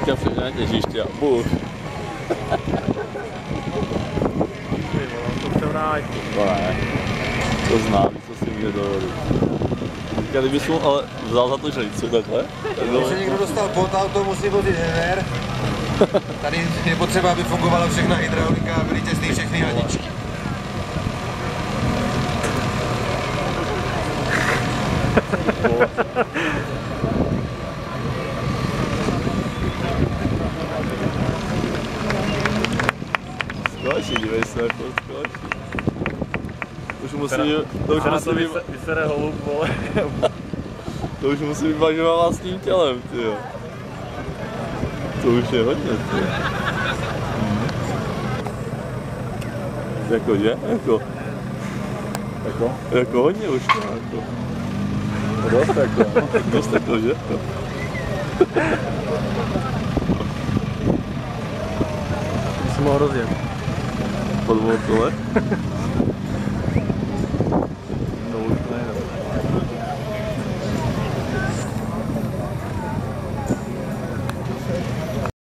teďka přijde na těžiště a bůh. To se vrátí. To ne. To zná, víš, co si může dovolit. Teďka kdybys mu ale vzal za to žlicu takhle. Když se někdo dostal pod auto, musí vozit hever. Tady je potřeba, aby fungovala všechna hydraulika a byly těsný všechny hadičky. Skočí, dívej se, jako skočí. Vysere holub, vole. To už musí být bažovat vlastním tělem, tyjo. To už je hodně, tyjo. Jako, že? Jako hodně už to, jako. Dost jako, dost jako, že? Jsem mohl rozjet. Po 2 kole?